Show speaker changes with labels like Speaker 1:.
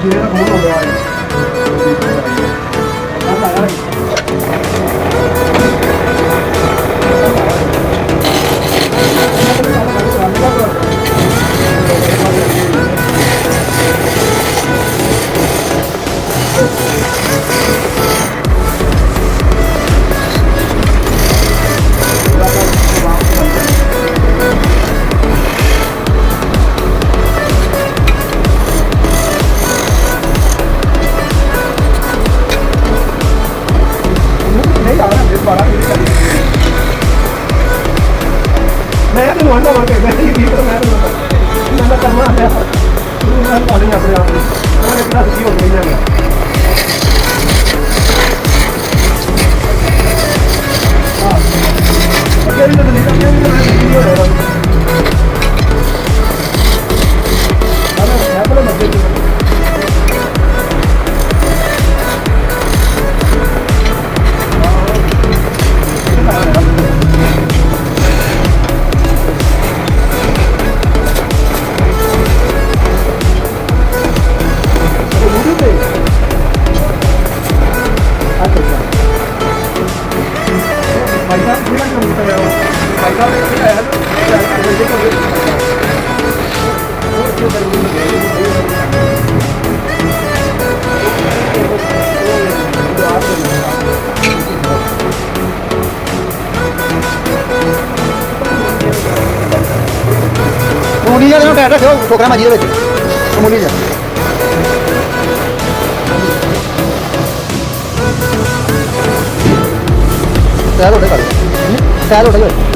Speaker 1: ਵੀਰੇ ਦਾ ਫੋਨ ਹੋ ਗਿਆ मैं तो वहाँ वहाँ के मैं भी तो मैं करना है मैं पानी अपने आप मैं इतना दुखी हो गई है हाँ अगर ये तो निकल गया तो मैं दुखी हो रहा हूँ अरे क्या बोले मत मूली का टायर रखो ठोकरा माजी मूली जा टायर उठे कर टायर उठे